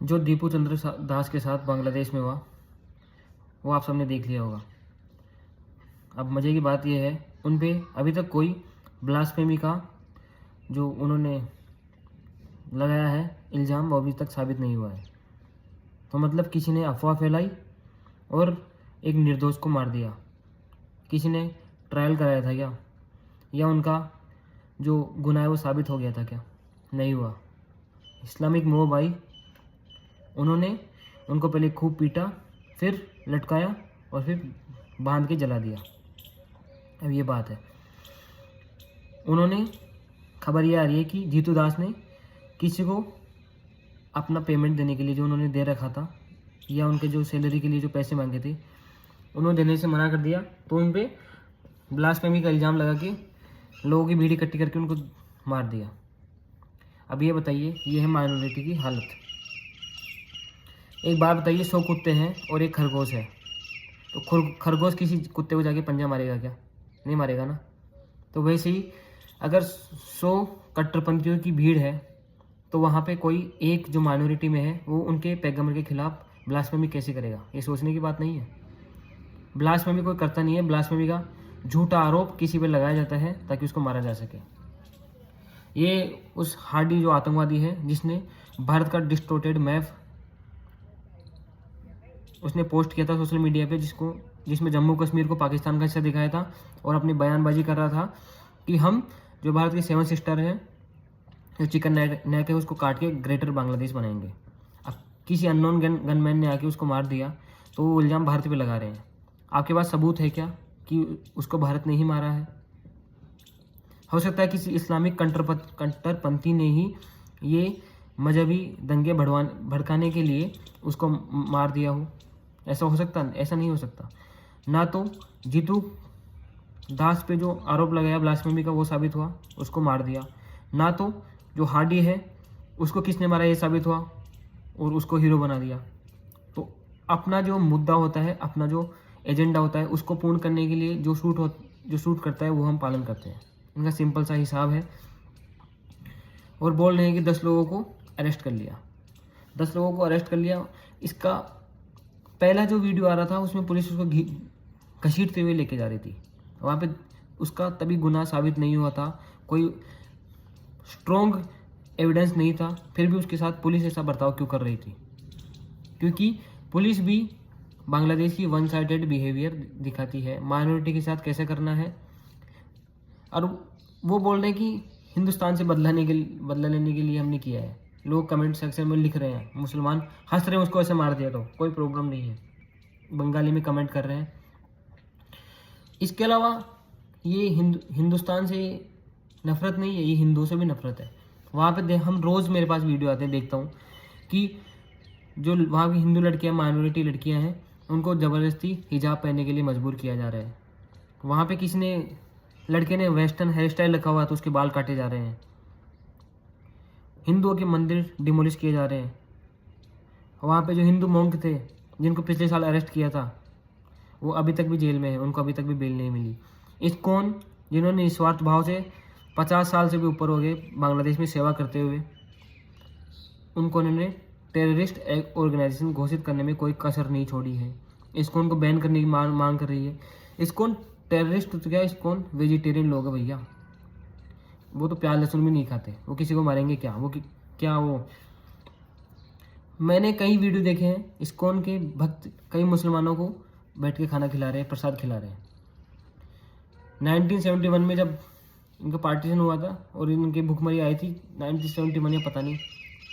जो दीपू चंद्र दास के साथ बांग्लादेश में हुआ वो आप सबने देख लिया होगा। अब मज़े की बात यह है, उन पे अभी तक कोई ब्लास्फेमी का जो उन्होंने लगाया है इल्ज़ाम वो अभी तक साबित नहीं हुआ है। तो मतलब किसी ने अफवाह फैलाई और एक निर्दोष को मार दिया। किसी ने ट्रायल कराया था क्या, या उनका जो गुनाह है वो साबित हो गया था क्या? नहीं हुआ। इस्लामिक मोब आई, उन्होंने उनको पहले खूब पीटा, फिर लटकाया और फिर बांध के जला दिया। अब ये बात है, उन्होंने खबर ये आ रही है कि जीतू दास ने किसी को अपना पेमेंट देने के लिए जो उन्होंने दे रखा था, या उनके जो सैलरी के लिए जो पैसे मांगे थे उन्होंने देने से मना कर दिया, तो उन पर ब्लास्फेमी का इल्ज़ाम लगा के लोगों की भीड़ इकट्ठी करके उनको मार दिया। अब ये बताइए, ये है माइनॉरिटी की हालत। एक बात बताइए, 100 कुत्ते हैं और एक खरगोश है, तो खरगोश किसी कुत्ते को जाके पंजा मारेगा क्या? नहीं मारेगा ना। तो वैसे ही अगर 100 कट्टरपंथियों की भीड़ है तो वहाँ पे कोई एक जो माइनॉरिटी में है वो उनके पैगंबर के खिलाफ ब्लास्फेमी कैसे करेगा? ये सोचने की बात नहीं है। ब्लास्फेमी कोई करता नहीं है। ब्लास्फेमी का झूठा आरोप किसी पे लगाया जाता है ताकि उसको मारा जा सके। ये उस हार्डी जो आतंकवादी है जिसने भारत का डिस्टोर्टेड मैप उसने पोस्ट किया था सोशल मीडिया पे, जिसमें जम्मू कश्मीर को पाकिस्तान का हिस्सा दिखाया था और अपनी बयानबाजी कर रहा था कि हम जो भारत के 7 सिस्टर हैं, जो चिकन नेक है, उसको काट के ग्रेटर बांग्लादेश बनाएंगे। अब किसी अननोन गनमैन ने आके उसको मार दिया तो वो इल्ज़ाम भारत पे लगा रहे हैं। आपके पास सबूत है क्या कि उसको भारत ने ही मारा है? हो सकता है किसी इस्लामिक कट्टरपंथी ने ही ये मजहबी दंगे भड़काने के लिए उसको मार दिया हो। ऐसा हो सकता? ऐसा नहीं हो सकता। ना तो जीतू दास पे जो आरोप लगाया ब्लास्फेमी का वो साबित हुआ, उसको मार दिया। ना तो जो हार्डी है उसको किसने मारा ये साबित हुआ और उसको हीरो बना दिया। तो अपना जो मुद्दा होता है, अपना जो एजेंडा होता है, उसको पूर्ण करने के लिए जो शूट करता है वो हम पालन करते हैं। इनका सिंपल सा हिसाब है। और बोल रहे हैं कि 10 लोगों को अरेस्ट कर लिया। 10 लोगों को अरेस्ट कर लिया। इसका पहला जो वीडियो आ रहा था उसमें पुलिस उसको घसीटते हुए लेके जा रही थी। वहाँ पे उसका तभी गुनाह साबित नहीं हुआ था, कोई स्ट्रॉन्ग एविडेंस नहीं था, फिर भी उसके साथ पुलिस ऐसा बर्ताव क्यों कर रही थी? क्योंकि पुलिस भी बांग्लादेश की वन साइडेड बिहेवियर दिखाती है, माइनॉरिटी के साथ कैसे करना है। और वो बोल रहे हैं कि हिंदुस्तान से बदला लेने के लिए हमने किया है। लोग कमेंट सेक्शन में लिख रहे हैं, मुसलमान हंस रहे हैं उसको ऐसे मार दिया, तो कोई प्रॉब्लम नहीं है, बंगाली में कमेंट कर रहे हैं। इसके अलावा ये हिंदुस्तान से नफरत नहीं है, ये हिंदुओं से भी नफरत है। वहाँ पे हम रोज़ मेरे पास वीडियो आते हैं, देखता हूँ कि जो वहाँ की हिंदू लड़कियाँ, माइनॉरिटी लड़कियाँ हैं, उनको ज़बरदस्ती हिजाब पहनने के लिए मजबूर किया जा रहा है। वहाँ पे किसी ने लड़के ने वेस्टर्न हेयर स्टाइल रखा हुआ तो उसके बाल काटे जा रहे हैं। हिंदुओं के मंदिर डिमोलिश किए जा रहे हैं। वहाँ पे जो हिंदू मॉन्क थे जिनको पिछले साल अरेस्ट किया था वो अभी तक भी जेल में है, उनको अभी तक भी बेल नहीं मिली। इस्कॉन जिन्होंने निस्वार्थ भाव से 50 साल से भी ऊपर हो गए बांग्लादेश में सेवा करते हुए, उनको उन्होंने टेररिस्ट ऑर्गेनाइजेशन घोषित करने में कोई कसर नहीं छोड़ी है। इस्कॉन को बैन करने की मांग कर रही है। इस्कॉन टेररिस्ट तो क्या, इस्कॉन वेजिटेरियन लोग है भैया। वो तो प्याज लहसुन भी नहीं खाते, वो किसी को मारेंगे क्या? वो मैंने कई वीडियो देखे हैं, इस्कॉन के भक्त कई मुसलमानों को बैठ के खाना खिला रहे हैं, प्रसाद खिला रहे हैं। 1971 में जब इनका पार्टीशन हुआ था और इनकी भुखमरी आई थी 1971 या पता नहीं,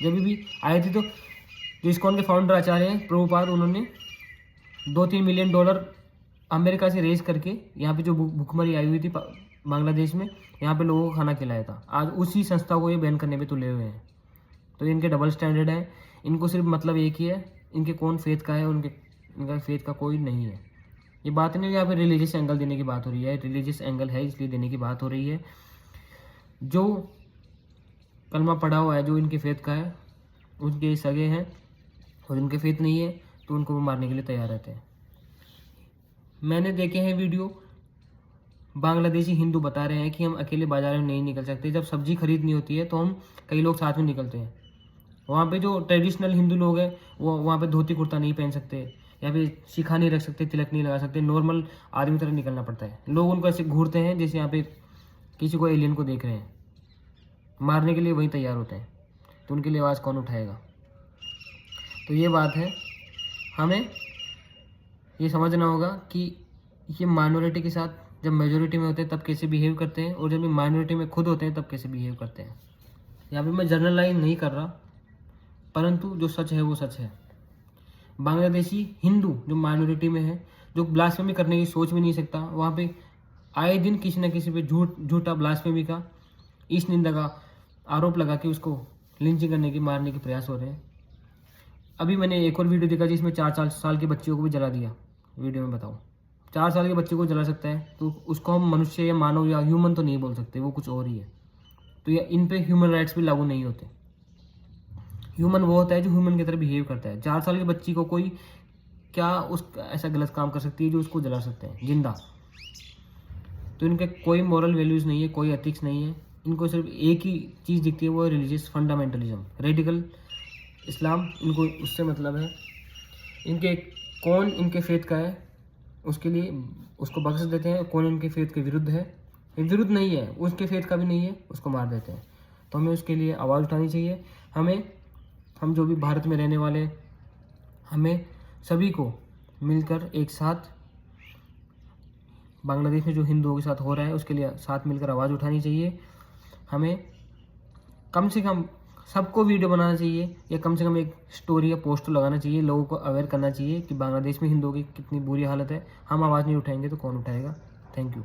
जब भी आई थी, तो जो इस्कॉन के फाउंडर आचार्य हैं प्रभुपाद, उन्होंने $2-3 मिलियन अमेरिका से रेज करके यहाँ पे जो भुखमरी आई हुई थी बांग्लादेश में, यहाँ पे लोगों को खाना खिलाया था। आज उसी संस्था को ये बैन करने पे तुले हुए हैं। तो इनके डबल स्टैंडर्ड है। इनको सिर्फ मतलब एक ही है, इनके कौन फेथ का है, इनका फेथ का कोई नहीं है। ये बात नहीं, यहाँ पे रिलीजियस एंगल देने की बात हो रही है। रिलीजियस एंगल है इसलिए देने की बात हो रही है। जो कलमा पढ़ा हुआ है, जो इनके फेथ का है, उनके सगे हैं, और इनके फेथ नहीं है तो उनको वो मारने के लिए तैयार रहते हैं। मैंने देखे हैं वीडियो, बांग्लादेशी हिंदू बता रहे हैं कि हम अकेले बाजार में नहीं निकल सकते, जब सब्जी खरीदनी होती है तो हम कई लोग साथ में निकलते हैं। वहाँ पे जो ट्रेडिशनल हिंदू लोग हैं वो वहाँ पे धोती कुर्ता नहीं पहन सकते, या फिर शिखा नहीं रख सकते, तिलक नहीं लगा सकते, नॉर्मल आदमी तरह निकलना पड़ता है। लोग उनको ऐसे घूरते हैं जैसे यहाँ पे किसी को एलियन को देख रहे हैं, मारने के लिए वही तैयार होते हैं। तो उनके लिए आवाज़ कौन उठाएगा? तो ये बात है, हमें ये समझना होगा कि ये माइनॉरिटी के साथ जब मेजोरिटी में होते हैं तब कैसे बिहेव करते हैं, और जब ये माइनॉरिटी में खुद होते हैं तब कैसे बिहेव करते हैं। यहाँ पे मैं जनरलाइज नहीं कर रहा, परंतु जो सच है वो सच है। बांग्लादेशी हिंदू जो माइनॉरिटी में है, जो ब्लास्फेमी करने की सोच भी नहीं सकता, वहाँ पे आए दिन किसी न किसी पे झूठा ब्लास्फेमी का, ईश निंदा का आरोप लगा के उसको लिंचिंग करने की, मारने के प्रयास हो रहे हैं। अभी मैंने एक और वीडियो देखा जिसमें 4 साल के बच्चियों को भी जला दिया। वीडियो में बताओ, 4 साल के बच्चे को जला सकता है तो उसको हम मनुष्य या मानव या ह्यूमन तो नहीं बोल सकते, वो कुछ और ही है। तो ये इन पे ह्यूमन राइट्स भी लागू नहीं होते। ह्यूमन वो होता है जो ह्यूमन की तरह बिहेव करता है। 4 साल की बच्ची को कोई क्या उस ऐसा गलत काम कर सकती है जो उसको जला सकते हैं जिंदा? तो इनके कोई मॉरल वैल्यूज़ नहीं है, कोई एथिक्स नहीं है। इनको सिर्फ एक ही चीज़ दिखती है, वो है रिलीजियस फंडामेंटलिज्म, रेडिकल इस्लाम। इनको उससे मतलब है। इनके कौन इनके फेथ का है उसके लिए उसको बख्श देते हैं, कौन इनके फेथ के विरुद्ध है, विरुद्ध नहीं है, उसके फेथ का भी नहीं है, उसको मार देते हैं। तो हमें उसके लिए आवाज़ उठानी चाहिए। हम जो भी भारत में रहने वाले, हमें सभी को मिलकर एक साथ बांग्लादेश में जो हिंदुओं के साथ हो रहा है उसके लिए साथ मिलकर आवाज़ उठानी चाहिए। हमें कम से कम सबको वीडियो बनाना चाहिए, या कम से कम एक स्टोरी या पोस्ट लगाना चाहिए, लोगों को अवेयर करना चाहिए कि बांग्लादेश में हिंदुओं की कितनी बुरी हालत है। हम आवाज़ नहीं उठाएंगे तो कौन उठाएगा? Thank you.